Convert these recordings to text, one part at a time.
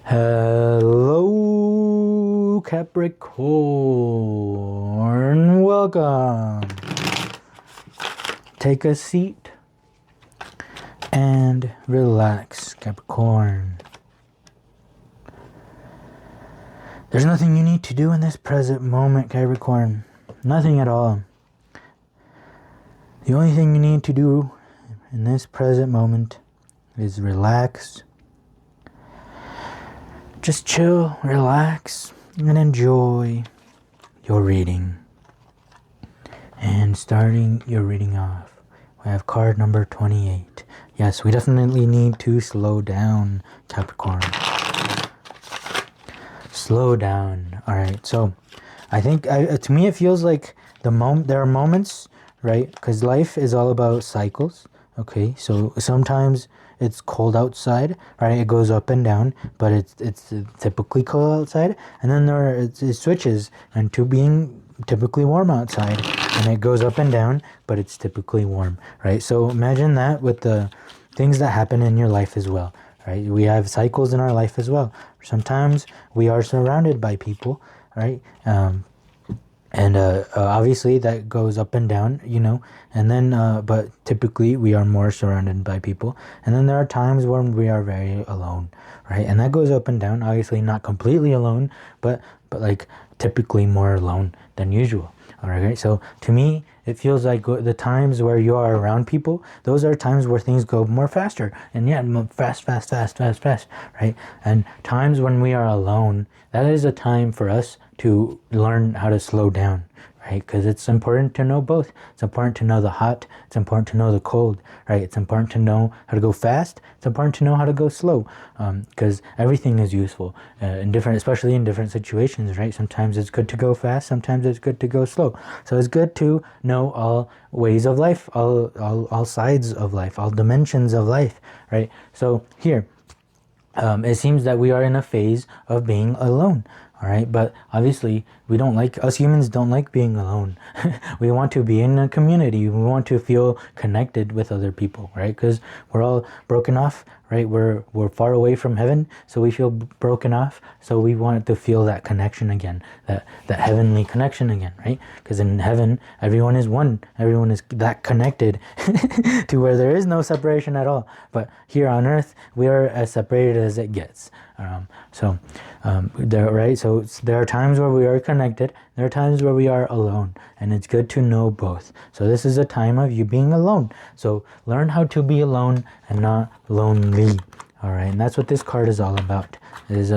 Hello, Capricorn. Welcome. Take a seat and relax, Capricorn. There's nothing you need to do in this present moment, Capricorn. Nothing at all. The only thing you need to do in this present moment is relax. Just chill, relax, and enjoy your reading. And starting your reading off, we have card number 28. Yes, we definitely need to slow down, Capricorn. Slow down. Alright, so I think, to me it feels like there are moments, right? Because life is all about cycles. Okay, so sometimes it's cold outside, right? It goes up and down, but it's typically cold outside, and then it switches into being typically warm outside, and it goes up and down, but it's typically warm, right? So imagine that with the things that happen in your life as well, right? We have cycles in our life as well. Sometimes we are surrounded by people, right? And obviously that goes up and down, and then, but typically we are more surrounded by people. And then there are times when we are very alone, right? And that goes up and down, obviously not completely alone, but like typically more alone than usual. All right. So to me, it feels like the times where you are around people, those are times where things go more faster. And yeah, fast, right? And times when we are alone, that is a time for us to learn how to slow down, right? Because it's important to know both. It's important to know the hot. It's important to know the cold, right? It's important to know how to go fast. It's important to know how to go slow, because everything is useful especially in different situations, right? Sometimes it's good to go fast. Sometimes it's good to go slow. So it's good to know all ways of life, all sides of life, all dimensions of life, right? So here, it seems that we are in a phase of being alone. All right, but obviously us humans don't like being alone. We want to be in a community. We want to feel connected with other people, right? Because we're all broken off, right? We're far away from heaven, so we feel broken off. So we want to feel that connection again, that heavenly connection again, right? Because in heaven, everyone is one. Everyone is that connected to where there is no separation at all. But here on earth, we are as separated as it gets. So there are times where we are connected, there are times where we are alone, and it's good to know both. So this is a time of you being alone. So learn how to be alone and not lonely. All right, and that's what this card is all about. This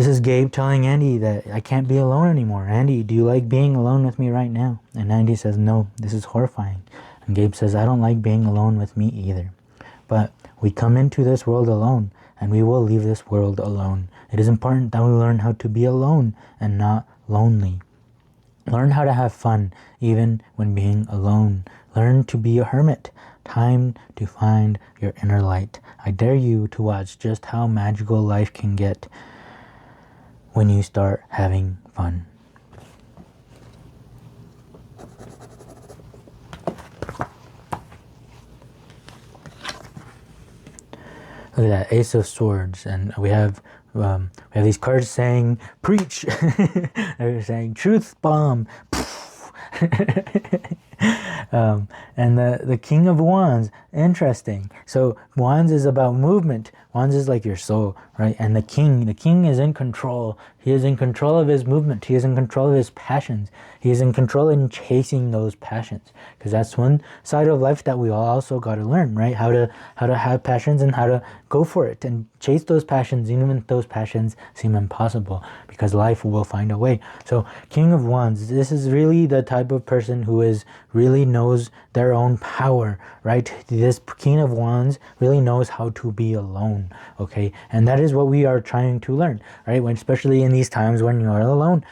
is Gabe telling Andy that I can't be alone anymore. Andy, do you like being alone with me right now? And Andy says, no, this is horrifying. And Gabe says, I don't like being alone with me either. But we come into this world alone, and we will leave this world alone. It is important that we learn how to be alone and not lonely. Learn how to have fun even when being alone. Learn to be a hermit. Time to find your inner light. I dare you to watch just how magical life can get when you start having fun. Look at that, Ace of Swords, and we have these cards saying preach. They're saying truth bomb. And the King of Wands, interesting. So Wands is about movement. Wands is like your soul, right? And the king is in control. He is in control of his movement. He is in control of his passions. He is in control in chasing those passions. Because that's one side of life that we all also got to learn, right? How to have passions and how to go for it and chase those passions, even if those passions seem impossible, because life will find a way. So King of Wands, this is really the type of person who really knows their own power, right? This King of Wands really knows how to be alone, okay? And that is what we are trying to learn, right? Especially in these times when you are alone,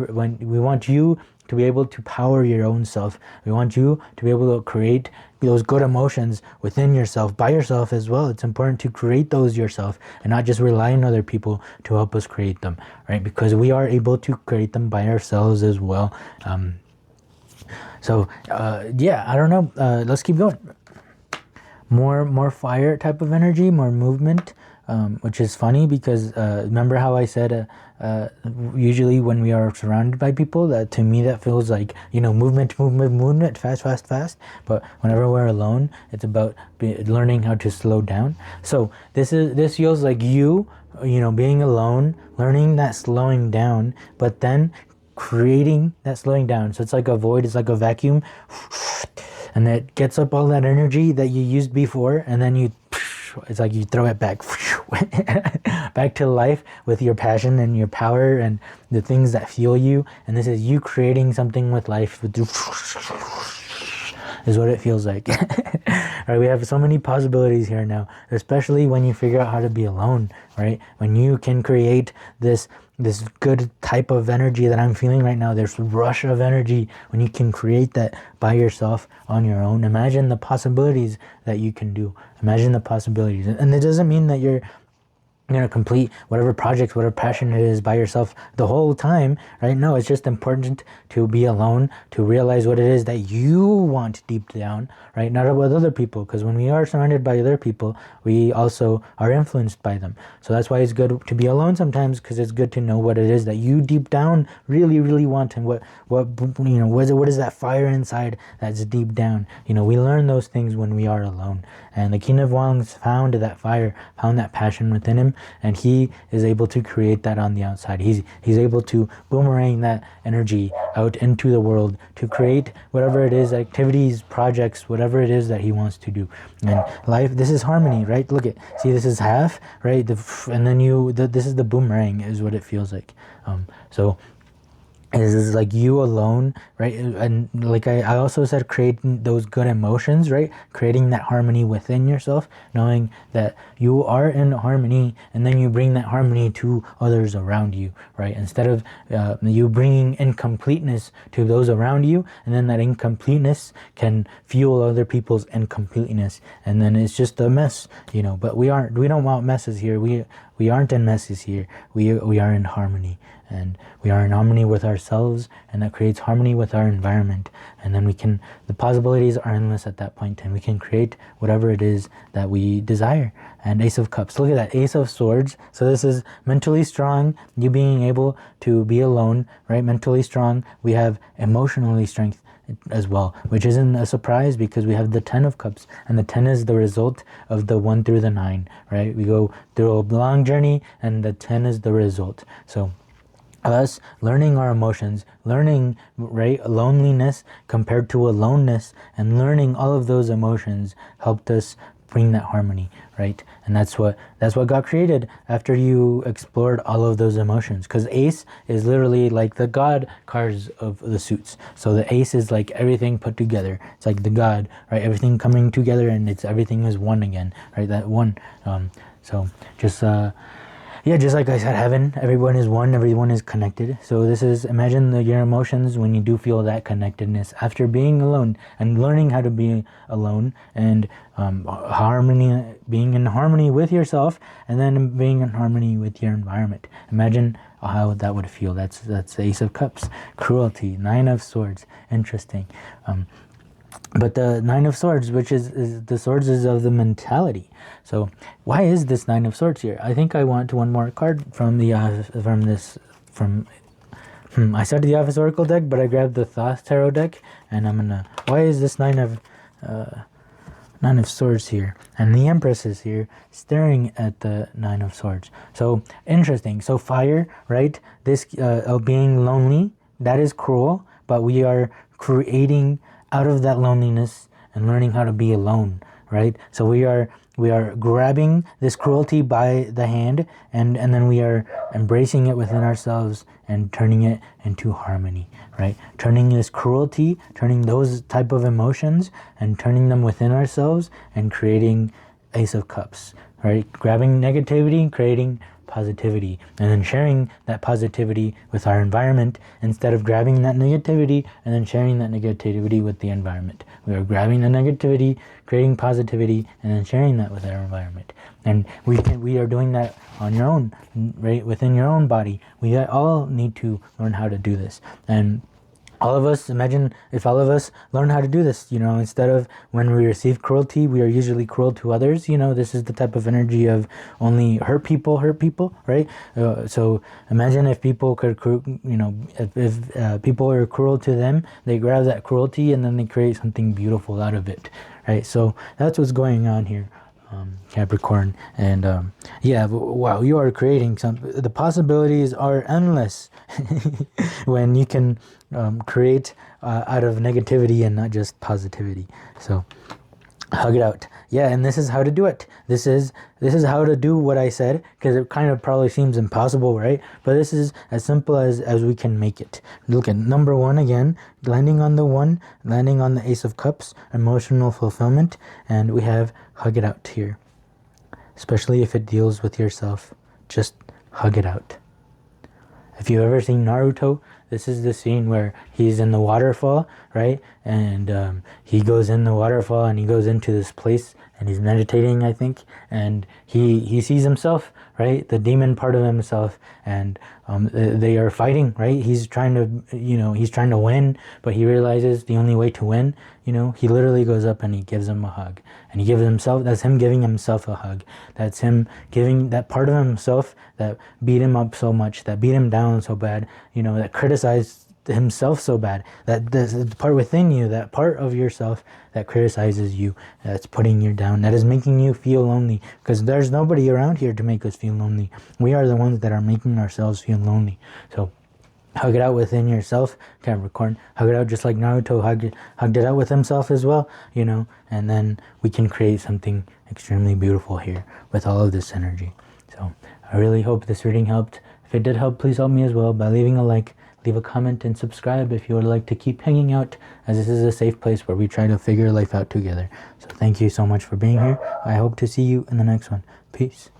when we want you to be able to power your own self. We want you to be able to create those good emotions within yourself, by yourself as well. It's important to create those yourself and not just rely on other people to help us create them, right? Because we are able to create them by ourselves as well. Yeah, I don't know. Let's keep going. More fire type of energy, more movement. which is funny because remember how I said usually when we are surrounded by people, that to me that feels like, you know, movement, fast. But whenever we're alone, it's about learning how to slow down. So this feels like you know, being alone, learning that slowing down, but then creating that slowing down. So it's like a void, it's like a vacuum, and it gets up all that energy that you used before, and then it's like you throw it back back to life with your passion and your power and the things that fuel you. And this is you creating something with life is what it feels like. Right, we have so many possibilities here now, especially when you figure out how to be alone, right? When you can create this good type of energy that I'm feeling right now, this rush of energy, when you can create that by yourself on your own. Imagine the possibilities that you can do. Imagine the possibilities. And it doesn't mean that you're gonna complete whatever projects, whatever passion it is by yourself the whole time, right? No, it's just important to be alone, to realize what it is that you want deep down, right? Not with other people, because when we are surrounded by other people, we also are influenced by them. So that's why it's good to be alone sometimes, because it's good to know what it is that you deep down really, really want, and what you know, what is that fire inside that's deep down. You know, we learn those things when we are alone. And the King of Wands found that fire, found that passion within him, and he is able to create that on the outside. He's able to boomerang that energy out into the world to create whatever it is, activities, projects, whatever it is that he wants to do. And life, this is harmony, right? Look at, see, this is half, right? And then this is the boomerang, is what it feels like. So is like you alone, right? And like I also said, creating those good emotions, right? Creating that harmony within yourself, knowing that you are in harmony, and then you bring that harmony to others around you, right? Instead of you bringing incompleteness to those around you, and then that incompleteness can fuel other people's incompleteness, and then it's just a mess, you know. But we don't want messes here. We aren't in messes here. We are in harmony, and we are in harmony with ourselves, and that creates harmony with our environment. And then the possibilities are endless at that point, and we can create whatever it is that we desire. And Ace of Cups, look at that, Ace of Swords. So this is mentally strong, you being able to be alone, right? Mentally strong. We have emotionally strength as well, which isn't a surprise, because we have the 10 of Cups, and the 10 is the result of the 1 through the 9, right? We go through a long journey, and the 10 is the result. So us learning our emotions, learning, right, loneliness compared to aloneness, and learning all of those emotions helped us bring that harmony, right? And that's what got created after you explored all of those emotions. Because Ace is literally like the God cards of the suits. So the Ace is like everything put together. It's like the God, right? Everything coming together, and everything is one again, right? That one. So just yeah, just like I said, heaven, everyone is one, everyone is connected. So this is, imagine your emotions when you do feel that connectedness after being alone, and learning how to be alone, and harmony, being in harmony with yourself, and then being in harmony with your environment. Imagine how that would feel. That's the Ace of Cups. Cruelty, 9 of Swords, interesting. But the 9 of Swords, which is the swords, is of the mentality. So why is this 9 of Swords here? I think I want one more card from I started the Office Oracle deck, but I grabbed the Thoth Tarot deck, and why is this 9 of Swords here? And the Empress is here staring at the 9 of Swords. So interesting. So fire, right? This of being lonely, that is cruel, but we are creating out of that loneliness and learning how to be alone, right? So we are grabbing this cruelty by the hand, and then we are embracing it within ourselves and turning it into harmony, right? Turning this cruelty, turning those type of emotions, and turning them within ourselves, and creating Ace of Cups, right? Grabbing negativity, creating positivity, and then sharing that positivity with our environment, instead of grabbing that negativity and then sharing that negativity with the environment. We are grabbing the negativity, creating positivity, and then sharing that with our environment. And we are doing that on your own, right? Within your own body. We all need to learn how to do this. And all of us, imagine if all of us learn how to do this, you know, instead of when we receive cruelty, we are usually cruel to others. You know, this is the type of energy of only hurt people, right? So imagine if people could, you know, if people are cruel to them, they grab that cruelty and then they create something beautiful out of it, right? So that's what's going on here. Capricorn, and yeah, wow, you are creating some, the possibilities are endless when you can create out of negativity and not just positivity. So hug it out. Yeah, and this is how to do it. This is how to do what I said, because it kind of probably seems impossible, right? But this is as simple as we can make it. Look at number 1 again, landing on the 1, landing on the Ace of Cups, emotional fulfillment, and we have hug it out here. Especially if it deals with yourself, just hug it out. If you've ever seen Naruto, this is the scene where he's in the waterfall, right? And he goes in the waterfall and he goes into this place and he's meditating, I think. And he sees himself, right? The demon part of himself. And they are fighting, right? He's trying to, you know, he's trying to win, but he realizes the only way to win, you know, he literally goes up and he gives him a hug. And he gives himself, that's him giving himself a hug. That's him giving that part of himself that beat him up so much, that beat him down so bad, you know, that criticized himself so bad, that the part within you, that part of yourself that criticizes you, that's putting you down, that is making you feel lonely, because there's nobody around here to make us feel lonely. We are the ones that are making ourselves feel lonely. So hug it out within yourself, Capricorn. Hug it out just like Naruto hugged it out with himself as well, you know, and then we can create something extremely beautiful here with all of this energy. So I really hope this reading helped. If it did help, please help me as well by leaving a like, leave a comment, and subscribe if you would like to keep hanging out, as this is a safe place where we try to figure life out together. So thank you so much for being here. I hope to see you in the next one. Peace.